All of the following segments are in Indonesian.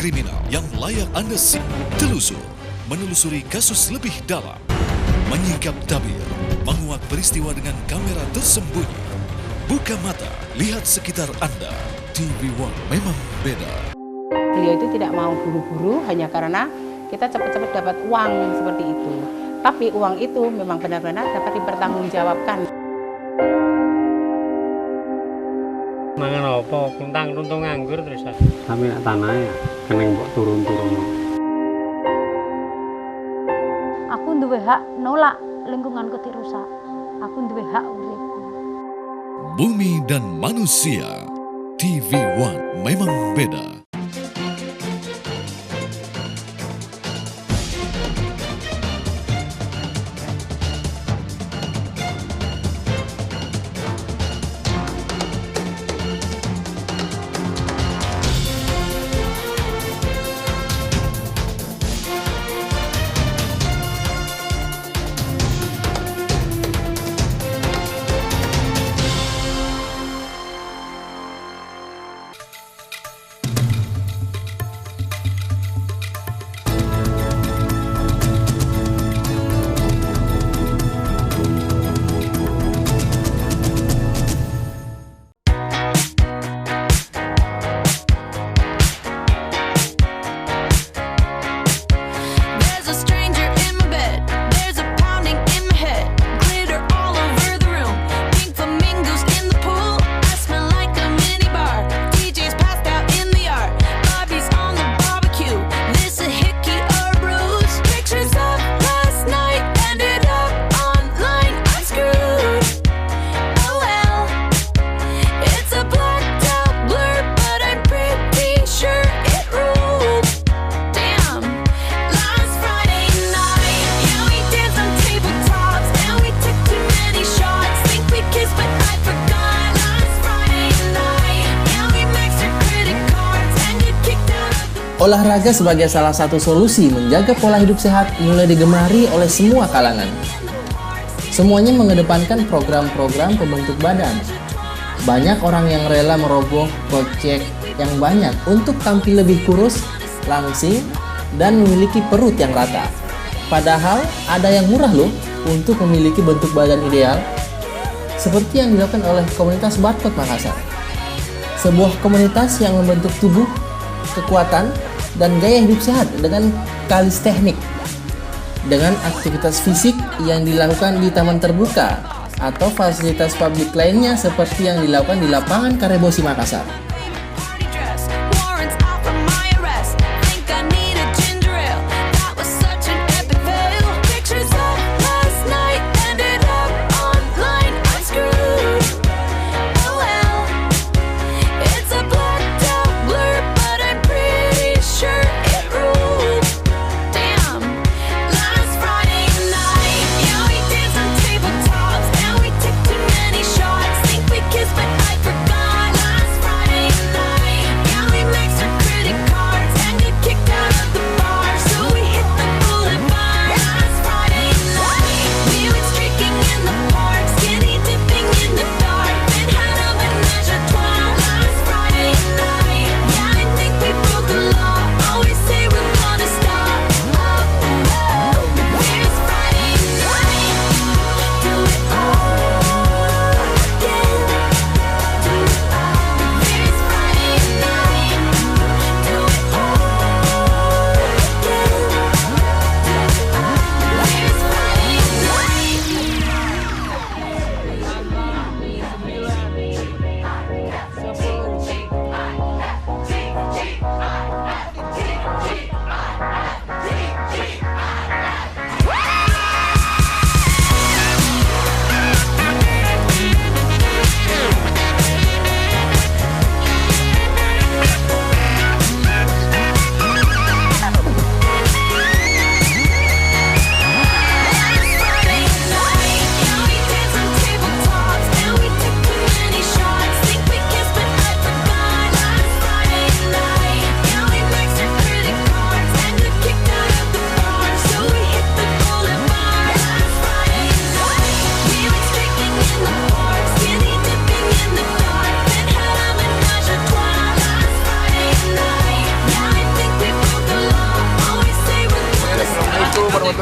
kriminal yang layak Anda telusur, menelusuri kasus lebih dalam, menyingkap tabir, menguak peristiwa dengan kamera tersembunyi. Buka mata, lihat sekitar Anda. TV One memang beda. Beliau itu tidak mau buru-buru hanya karena kita cepat-cepat dapat uang seperti itu. Tapi uang itu memang benar-benar dapat dipertanggungjawabkan. Mangan apa? Kuntang runtung nganggur terus. Kami nak tanah ya, kena mbok turun-turun. Aku duwe hak nolak lingkunganku dirusak. Aku duwe hak urip. Bumi dan Manusia. TV One memang beda. Olahraga sebagai salah satu solusi menjaga pola hidup sehat mulai digemari oleh semua kalangan. Semuanya mengedepankan program-program pembentuk badan. Banyak orang yang rela merogoh kocek yang banyak untuk tampil lebih kurus, langsing, dan memiliki perut yang rata. Padahal ada yang murah loh untuk memiliki bentuk badan ideal, seperti yang dilakukan oleh komunitas Barcode Makassar. Sebuah komunitas yang membentuk tubuh, kekuatan, dan gaya hidup sehat dengan kalisteknik, dengan aktivitas fisik yang dilakukan di taman terbuka atau fasilitas publik lainnya seperti yang dilakukan di lapangan Karebosi Makassar.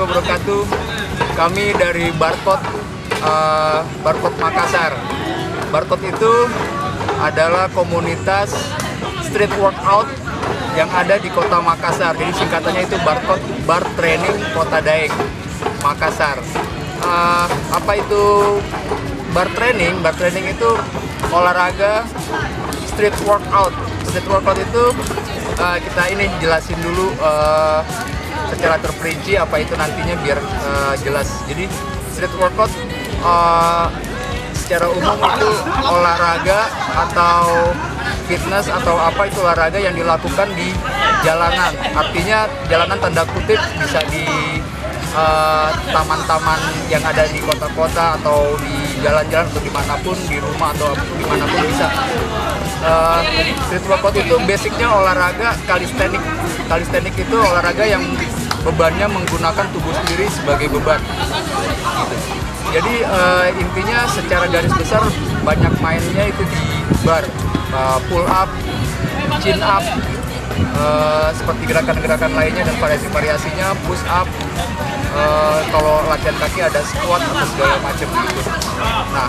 warahmatullahi wabarakatuh. Kami dari Barcode Makassar. Barcode itu adalah komunitas street workout yang ada di kota Makassar. Jadi singkatannya itu Barcode Bar Training Kota Daeng, Makassar. Apa itu bar training? Bar training itu olahraga street workout. Street workout itu kita ini jelasin dulu secara terperinci apa itu nantinya biar jelas. Jadi street workout secara umum itu olahraga atau fitness atau apa itu olahraga yang dilakukan di jalanan. Artinya jalanan tanda kutip bisa di taman-taman yang ada di kota-kota atau di jalan-jalan atau dimanapun, di rumah atau dimanapun bisa. Street workout itu basicnya olahraga kalistenik. Kalistenik itu olahraga yang bebannya menggunakan tubuh sendiri sebagai beban. Gitu. Jadi intinya secara garis besar banyak mainnya itu di bar, pull up, chin up, seperti gerakan-gerakan lainnya dan variasi-variasinya, push up. Kalau latihan kaki ada squat atau segala macam gitu. Nah,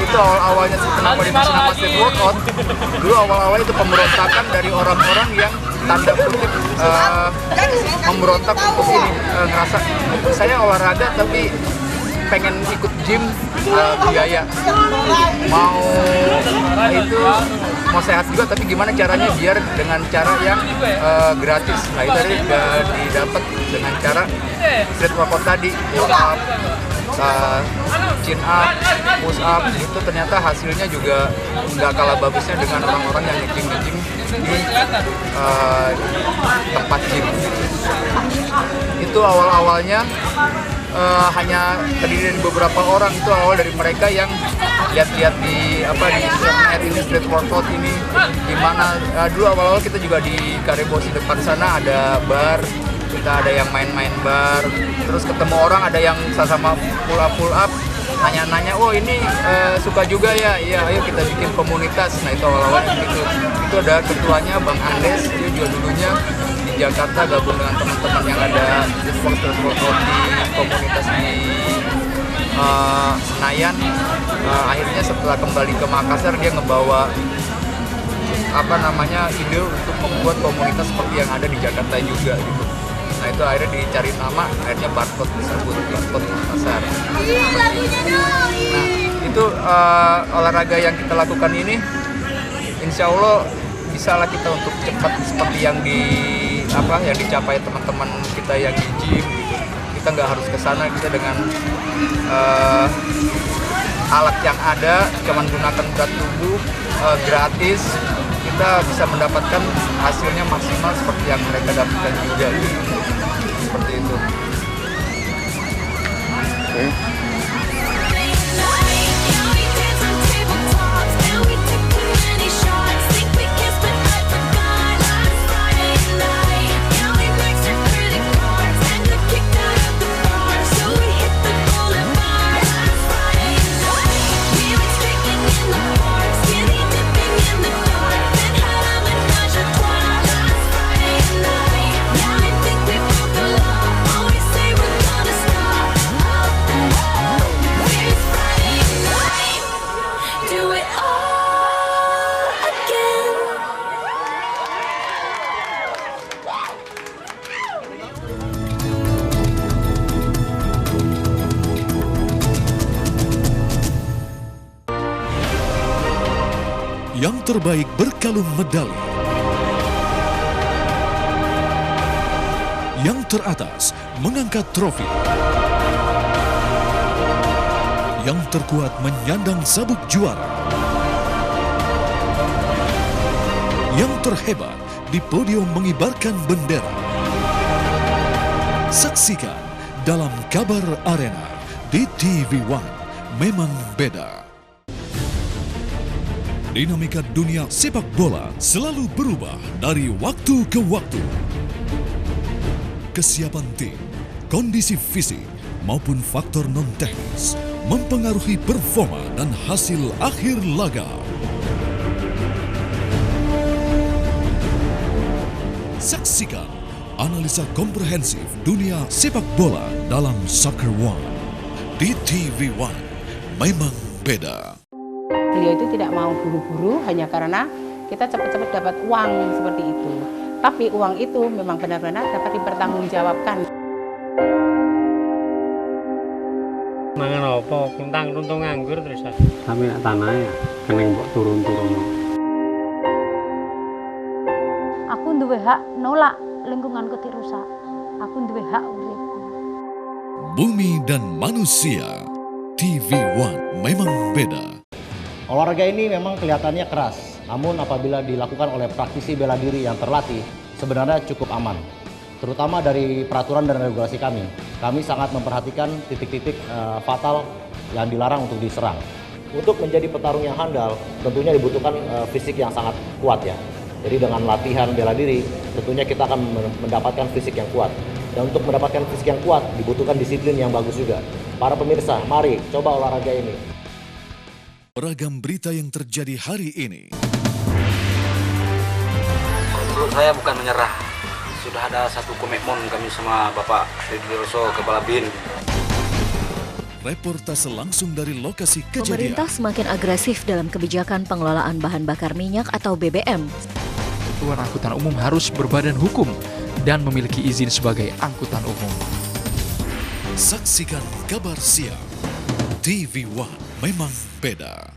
itu awal-awalnya kenapa dikasih nama street workout. Dulu awal-awal itu pemberontakan dari orang-orang yang tanda kutip memberontak untuk ini, ngerasa saya olahraga tapi pengen ikut gym biaya, mau sehat juga tapi gimana caranya biar dengan cara yang gratis. Nah itu tadi didapat dengan cara street workout tadi, pull up, chin up, push up. Itu ternyata hasilnya juga nggak kalah bagusnya dengan orang-orang yang nge-gym di tempat gym. Itu awal-awalnya hanya terdiri dari beberapa orang. Itu awal dari mereka yang lihat-lihat di internet ini street workout ini gimana. Dulu awal-awal kita juga di Karebosi depan sana ada bar, kita ada yang main-main bar, terus ketemu orang ada yang sama pull up, nanya-nanya, oh ini suka juga ya, iya ayo kita bikin komunitas. Nah itu awal-awalnya begitu. Itu ada ketuanya Bang Andes, dia juga dulunya di Jakarta gabung dengan teman-teman yang ada street workout di komunitas di Senayan. Akhirnya setelah kembali ke Makassar dia ngebawa ide untuk membuat komunitas seperti yang ada di Jakarta juga gitu. Nah itu akhirnya dicari nama, akhirnya Barcode disebut Barcode Makassar. Nah itu olahraga yang kita lakukan ini, insya Allah bisa lah kita untuk cepat seperti yang dicapai teman-teman kita yang di gym gitu. Kita nggak harus ke sana, kita dengan alat yang ada, cuman gunakan berat tubuh gratis, kita bisa mendapatkan hasilnya maksimal seperti yang mereka dapatkan juga gitu. Seperti itu. Okay. Yang terbaik berkalung medali. Yang teratas mengangkat trofi. Yang terkuat menyandang sabuk juara. Yang terhebat di podium mengibarkan bendera. Saksikan dalam Kabar Arena di TV One. Memang beda. Dinamika dunia sepak bola selalu berubah dari waktu ke waktu. Kesiapan tim, kondisi fisik, maupun faktor non-teknis mempengaruhi performa dan hasil akhir laga. Saksikan Analisa komprehensif dunia sepak bola dalam Soccer One. Di TV One, memang beda. Beliau itu tidak mau buru-buru hanya karena kita cepat-cepat dapat uang seperti itu. Tapi uang itu memang benar-benar dapat dipertanggungjawabkan. Mangan apa? Kuntang runtung nganggur terus. Kami tanah ya, keneng mbok turun-turun. Aku duwe hak nolak lingkunganku dirusak. Aku duwe hak urip. Bumi dan manusia. TV One memang beda. Olahraga ini memang kelihatannya keras, namun apabila dilakukan oleh praktisi bela diri yang terlatih, sebenarnya cukup aman. Terutama dari peraturan dan regulasi kami sangat memperhatikan titik-titik fatal yang dilarang untuk diserang. Untuk menjadi petarung yang handal, tentunya dibutuhkan fisik yang sangat kuat ya. Jadi dengan latihan bela diri, tentunya kita akan mendapatkan fisik yang kuat. Dan untuk mendapatkan fisik yang kuat, dibutuhkan disiplin yang bagus juga. Para pemirsa, mari coba olahraga ini. Beragam berita yang terjadi hari ini. Menurut saya bukan menyerah. Sudah ada satu komitmen kami sama Bapak Deddy Roso, Kepala BIN. Reportase langsung dari lokasi kejadian. Pemerintah semakin agresif dalam kebijakan pengelolaan bahan bakar minyak atau BBM. Satuan angkutan umum harus berbadan hukum dan memiliki izin sebagai angkutan umum. Saksikan kabar siang. TV One memang beda.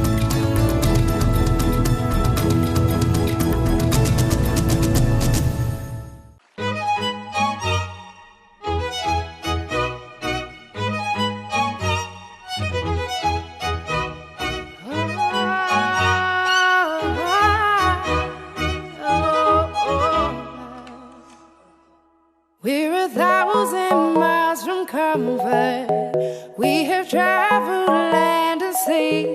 We're 1,000 miles from comfort. We have traveled land and sea.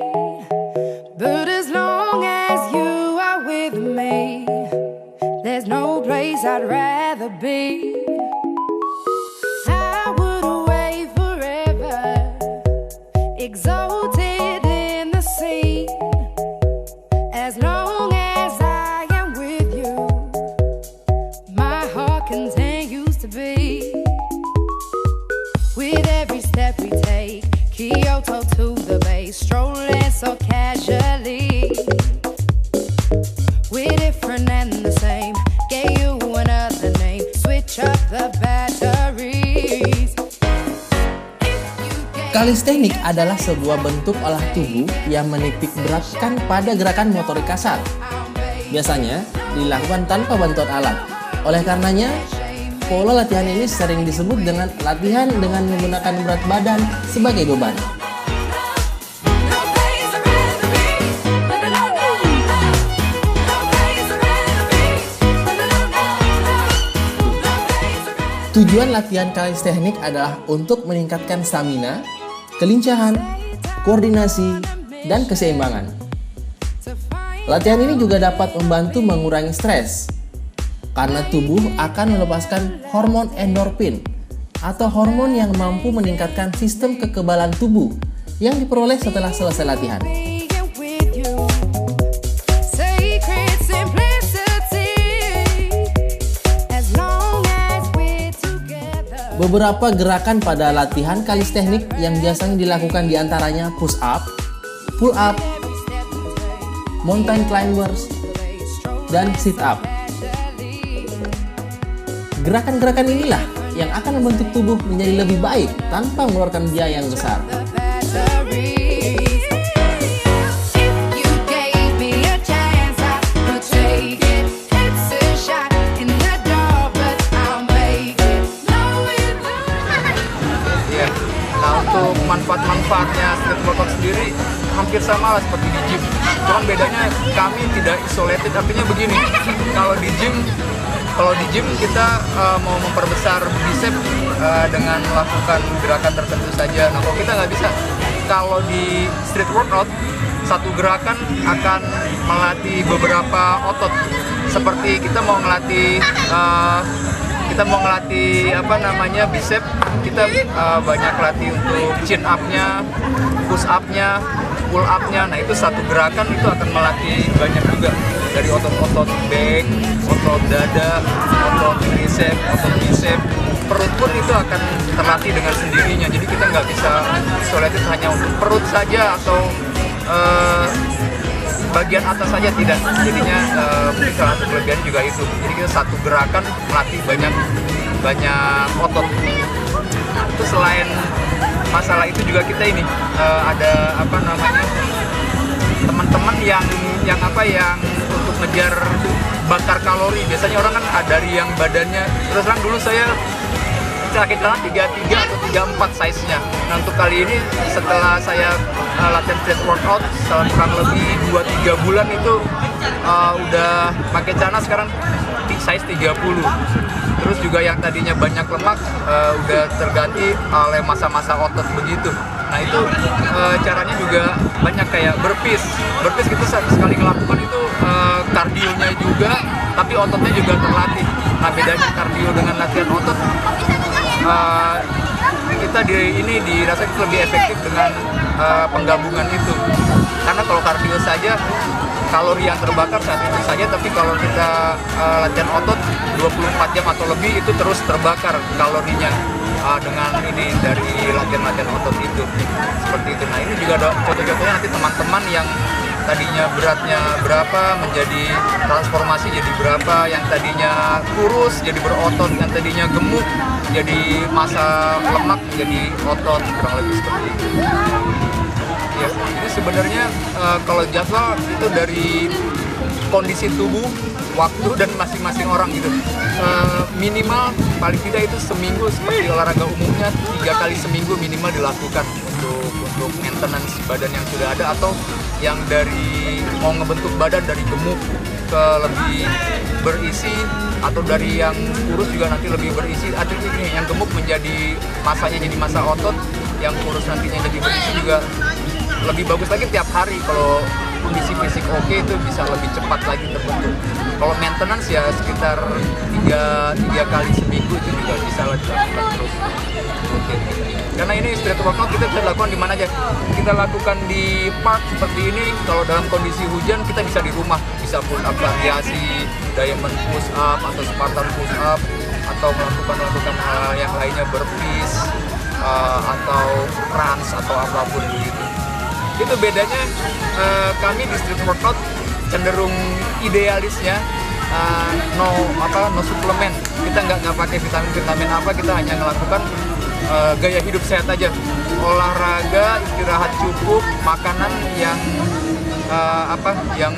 But as long as you are with me, there's no place I'd rather be. I would away forever, exalted in the sea. As long as I am with you, my heart continues to beat. With every step we take, Kyoto to the bay, strolling so casually. We're different and the same, gave you another name, switch up the batteries. Kalistenik adalah sebuah bentuk olah tubuh yang menitik beratkan pada gerakan motorik kasar. Biasanya dilakukan tanpa bantuan alat. Oleh karenanya, pola latihan ini sering disebut dengan latihan dengan menggunakan berat badan sebagai beban. Tujuan latihan kalistenik adalah untuk meningkatkan stamina, kelincahan, koordinasi, dan keseimbangan. Latihan ini juga dapat membantu mengurangi stres, karena tubuh akan melepaskan hormon endorfin atau hormon yang mampu meningkatkan sistem kekebalan tubuh yang diperoleh setelah selesai latihan. Beberapa gerakan pada latihan kalistenik yang biasanya dilakukan diantaranya push up, pull up, mountain climbers, dan sit up. Gerakan-gerakan inilah yang akan membentuk tubuh menjadi lebih baik tanpa mengeluarkan biaya yang besar. Untuk manfaat-manfaatnya street workout sendiri hampir sama lah seperti di gym. Cuman bedanya kami tidak isolated, artinya begini. Kalau di gym kita mau memperbesar bicep dengan melakukan gerakan tertentu saja. Nah, kalau kita nggak bisa. Kalau di street workout, satu gerakan akan melatih beberapa otot. Seperti kita mau ngelatih kita mau ngelatih bicep, kita banyak latih untuk chin up-nya, push up-nya, pull up-nya. Nah itu satu gerakan itu akan melatih banyak juga, dari otot-otot back, otot dada, otot tricep, otot bicep. Perut pun itu akan terlatih dengan sendirinya. Jadi kita nggak bisa isolated hanya untuk perut saja atau bagian atas saja, tidak. Jadinya salah satu kelebihannya juga itu. Jadi kita satu gerakan melatih banyak otot. Itu selain masalah itu juga kita ini ada teman-teman yang untuk ngejar bakar kalori. Biasanya orang kan dari yang badannya, terus terang dulu saya kaki celana 33 atau 34 size-nya. Nah untuk kali ini setelah saya latihan street workout selama kurang lebih 2-3 bulan itu udah pakai celana sekarang size 30. Terus juga yang tadinya banyak lemak udah terganti oleh massa-massa otot begitu. Nah itu caranya juga banyak, kayak burpees kita sekali ngelakukan itu kardionya juga, tapi ototnya juga terlatih. Nah bedanya kardio dengan latihan otot, kita dirasa lebih efektif dengan penggabungan itu. Karena kalau kardio saja kalori yang terbakar saat itu saja, tapi kalau kita latihan otot 24 jam atau lebih itu terus terbakar kalorinya dengan ini dari latihan otot itu, seperti itu. Nah ini juga ada contoh-contohnya, nanti teman-teman yang tadinya beratnya berapa menjadi transformasi jadi berapa, yang tadinya kurus jadi berotot, yang tadinya gemuk jadi massa lemak jadi otot, kurang lebih seperti itu. Ya, jadi sebenarnya kalau jadwal itu dari kondisi tubuh, waktu dan masing-masing orang gitu. Minimal paling tidak itu seminggu seperti olahraga umumnya 3 kali seminggu minimal dilakukan untuk maintenance badan yang sudah ada, atau yang dari mau ngebentuk badan dari gemuk ke lebih berisi, atau dari yang kurus juga nanti lebih berisi. Artinya ini yang gemuk menjadi masanya jadi massa otot, yang kurus nantinya jadi berisi juga lebih bagus lagi tiap hari. Kalau kondisi fisik oke itu bisa lebih cepat lagi terbentuk. Kalau maintenance ya sekitar 3 kali seminggu itu juga bisa dilakukan terus. Karena ini street workout kita bisa lakukan di mana aja. Kita lakukan di park seperti ini. Kalau dalam kondisi hujan kita bisa di rumah, bisa push up variasi, diamond push up atau Spartan push up, atau melakukan yang lainnya, burpees atau crunch atau apapun begitu. Itu bedanya kami di street workout cenderung idealisnya no suplemen. Kita nggak pakai vitamin apa, kita hanya melakukan gaya hidup sehat aja, olahraga, istirahat cukup, makanan yang yang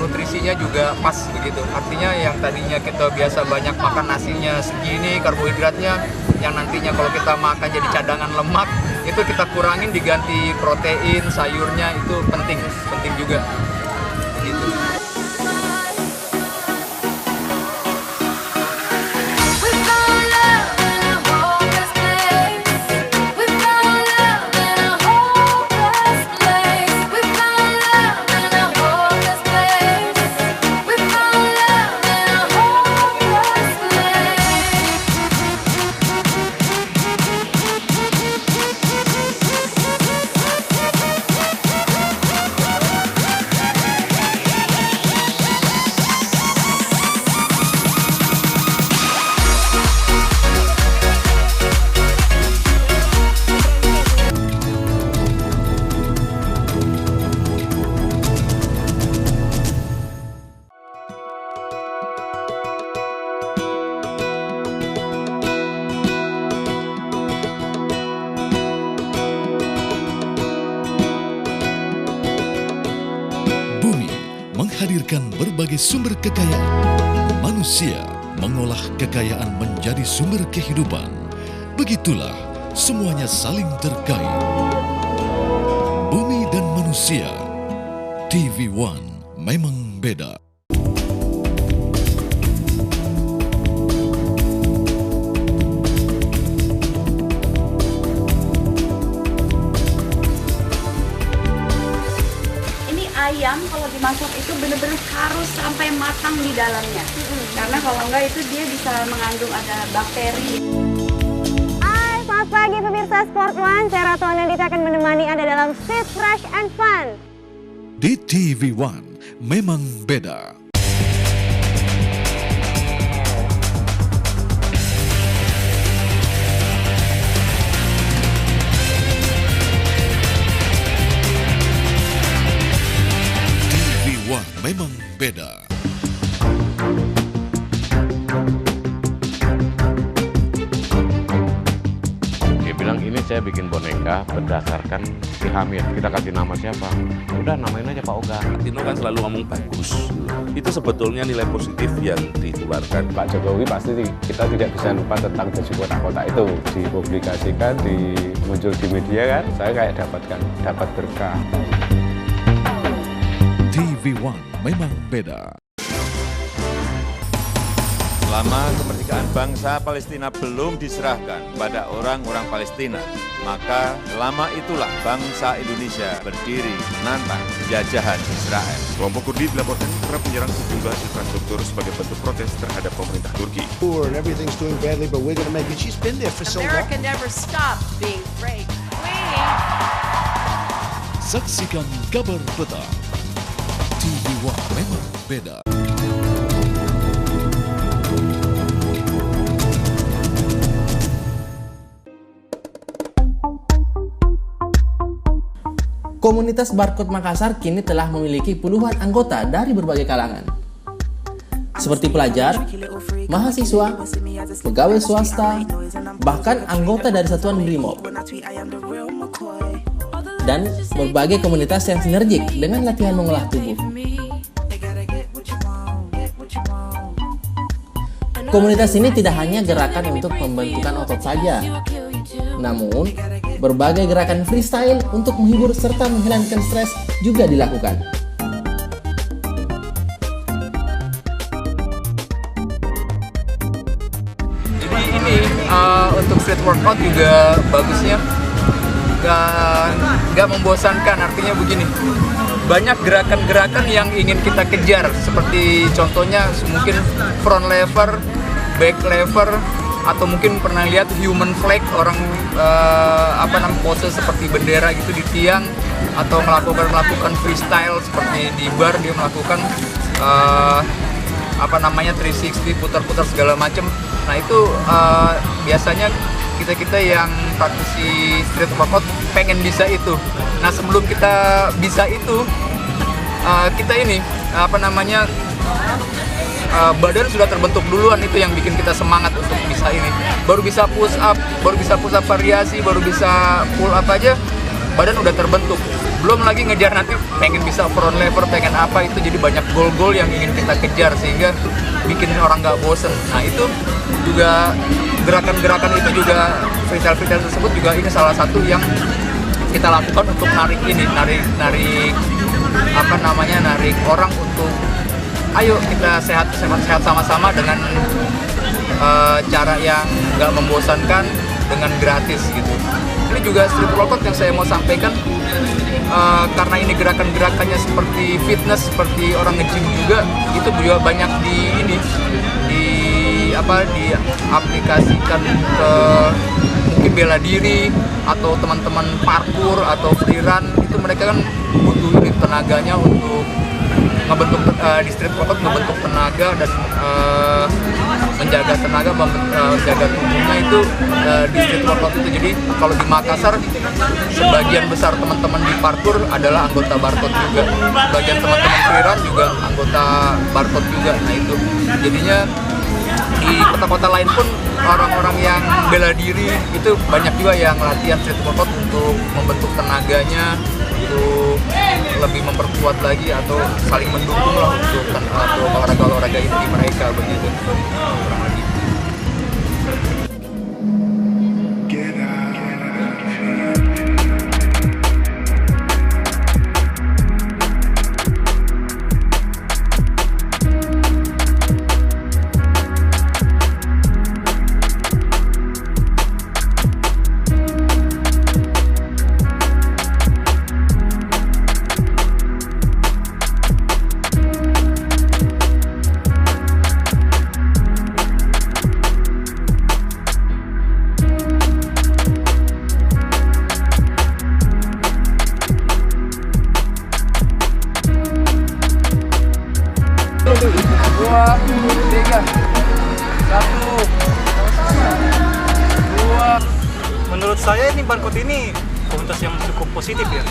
nutrisinya juga pas begitu. Artinya yang tadinya kita biasa banyak makan nasinya segini, karbohidratnya yang nantinya kalau kita makan jadi cadangan lemak, itu kita kurangin diganti protein, sayurnya, itu penting juga gitu. Menghadirkan berbagai sumber kekayaan. Manusia mengolah kekayaan menjadi sumber kehidupan. Begitulah semuanya saling terkait. Bumi dan manusia. TV One memang beda. Ayam kalau dimasak itu benar-benar harus sampai matang di dalamnya. karena kalau enggak itu dia bisa mengandung ada bakteri. Hai, selamat pagi pemirsa Sport One. Saya Ratu Anandita akan menemani Anda dalam Fit, Fresh, and Fun. Di TV One memang beda. TV One memang beda. Dia bilang ini saya bikin boneka berdasarkan si Hamid. Kita kasih nama siapa? Udah namain aja Pak Oga. Tino kan selalu ngomong bagus. Itu sebetulnya nilai positif yang dikeluarkan. Pak Jokowi pasti kita tidak bisa lupa tentang baju kotak-kotak itu. Dipublikasikan, muncul di media kan, saya kayak dapat berkah. TV One memang beda. Selama kemerdekaan bangsa Palestina belum diserahkan pada orang-orang Palestina, maka lama itulah bangsa Indonesia berdiri menantang jajahan Israel. Kelompok Kurdi dilaporkan kerap menyerang sejumlah infrastruktur sebagai bentuk protes terhadap pemerintah Turki. Everything's doing badly, but we're going to make it. She's been there for so long. America never stopped being great. Saksikan kabar petang. TV One memang beda. Komunitas Barcode Makassar kini telah memiliki puluhan anggota dari berbagai kalangan. Seperti pelajar, mahasiswa, pegawai swasta, bahkan anggota dari satuan BRIMOB. Dan berbagai komunitas yang sinergik dengan latihan mengolah tubuh. Komunitas ini tidak hanya gerakan untuk pembentukan otot saja, namun berbagai gerakan freestyle untuk menghibur serta menghilangkan stres juga dilakukan. Jadi ini untuk street workout juga bagusnya nggak membosankan. Artinya begini, banyak gerakan-gerakan yang ingin kita kejar, seperti contohnya mungkin front lever, back lever, atau mungkin pernah lihat human flag, orang pose seperti bendera gitu di tiang, atau melakukan freestyle seperti di bar dia melakukan 360 putar-putar segala macam. Nah itu biasanya kita yang praktisi street workout pengen bisa itu. Nah sebelum kita bisa itu kita ini badan sudah terbentuk duluan, itu yang bikin kita semangat untuk bisa ini. Baru bisa push up variasi, baru bisa pull up aja badan udah terbentuk. Belum lagi ngejar nanti pengen bisa front lever, pengen apa, itu jadi banyak goal-goal yang ingin kita kejar sehingga bikin orang nggak bosen. Nah itu juga gerakan-gerakan itu juga freestyle tersebut juga ini salah satu yang kita lakukan untuk narik orang untuk ayo kita sehat sama-sama dengan cara yang nggak membosankan, dengan gratis gitu. Ini juga street workout yang saya mau sampaikan, karena ini gerakan-gerakannya seperti fitness, seperti orang nge-gym juga, itu juga banyak diaplikasikan ke mungkin bela diri atau teman-teman parkour atau free run. Itu mereka kan butuh ini tenaganya untuk ngebentuk di street workout, ngebentuk tenaga dan menjaga tenaga, menjaga tubuhnya itu di street workout itu. Jadi kalau di Makassar sebagian besar teman-teman di parkour adalah anggota Barcode juga, sebagian teman-teman free run juga anggota Barcode juga. Nah itu jadinya di kota-kota lain pun orang-orang yang bela diri itu banyak juga yang latihan street workout untuk membentuk tenaganya, untuk lebih memperkuat lagi atau saling mendukung lah untuk olahraga-olahraga inti mereka begitu. Kurang lebih. saya ini barcode ini komunitas yang cukup positif ya.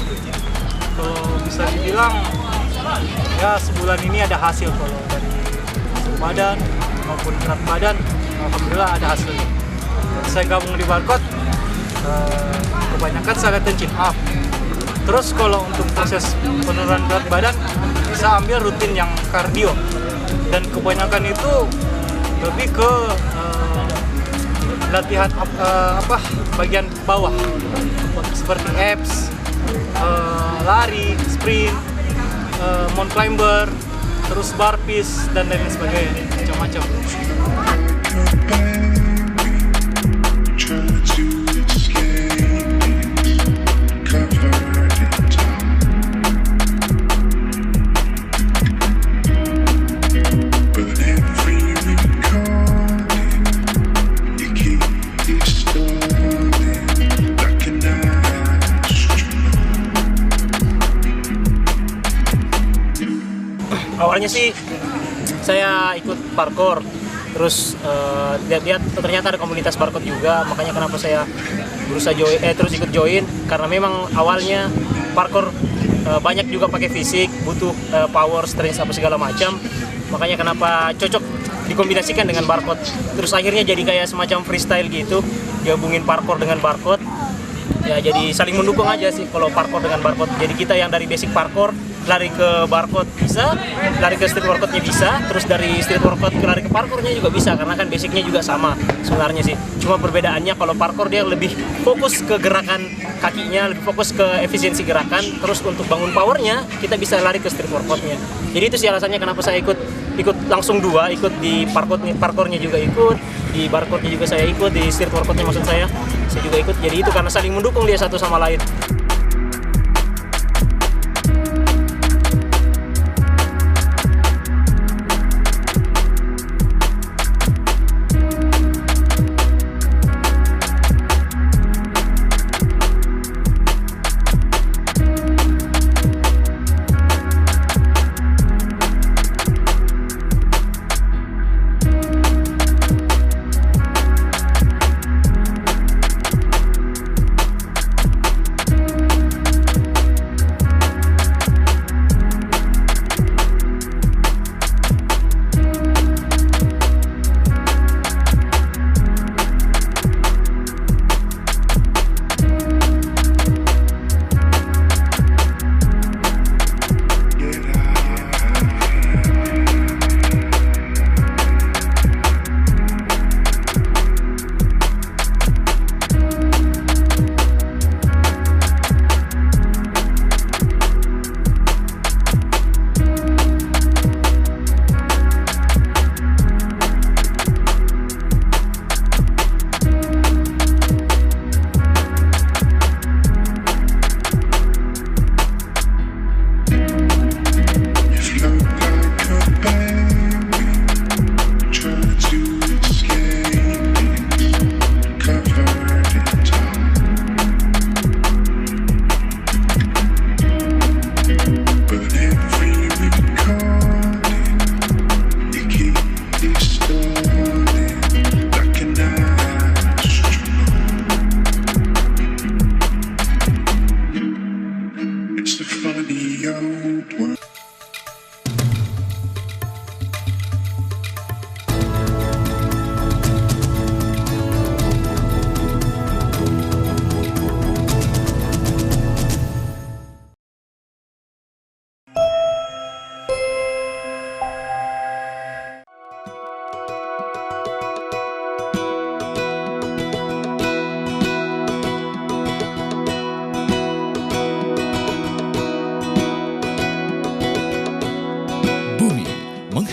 Kalau bisa dibilang ya sebulan ini ada hasil kalau dari badan maupun berat badan, alhamdulillah ada hasilnya. Saya gabung di barcode, kebanyakan saya latihan chin up. Terus kalau untuk proses penurunan berat badan, saya ambil rutin yang kardio. Dan kebanyakan itu lebih ke latihan bagian bawah, seperti abs, lari, sprint, mountain climber, terus barpees dan lain sebagainya, macam-macam. Awalnya sih saya ikut parkour, terus lihat-lihat ternyata ada komunitas barcode juga, makanya kenapa saya berusaha terus ikut join, karena memang awalnya parkour banyak juga pakai fisik, butuh power, strength apa segala macam, makanya kenapa cocok dikombinasikan dengan barcode. Terus akhirnya jadi kayak semacam freestyle gitu, gabungin parkour dengan barcode. Ya jadi saling mendukung aja sih kalau parkour dengan barcode. Jadi kita yang dari basic parkour lari ke barcode bisa, lari ke street workout-nya bisa, terus dari street workout ke lari ke parkournya juga bisa, karena kan basicnya juga sama sebenarnya sih. Cuma perbedaannya kalau parkour dia lebih fokus ke gerakan kakinya, lebih fokus ke efisiensi gerakan, terus untuk bangun powernya kita bisa lari ke street workout-nya. Jadi itu sih alasannya kenapa saya ikut langsung dua, ikut di parkournya juga ikut, di barcode-nya juga saya ikut, di street workout-nya maksud saya juga ikut. Jadi itu karena saling mendukung dia satu sama lain.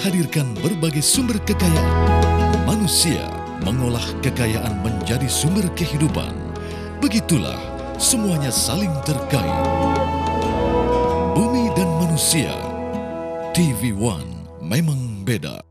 menghadirkan berbagai sumber kekayaan. Manusia mengolah kekayaan menjadi sumber kehidupan. Begitulah semuanya saling terkait. Bumi dan manusia, TV One memang beda.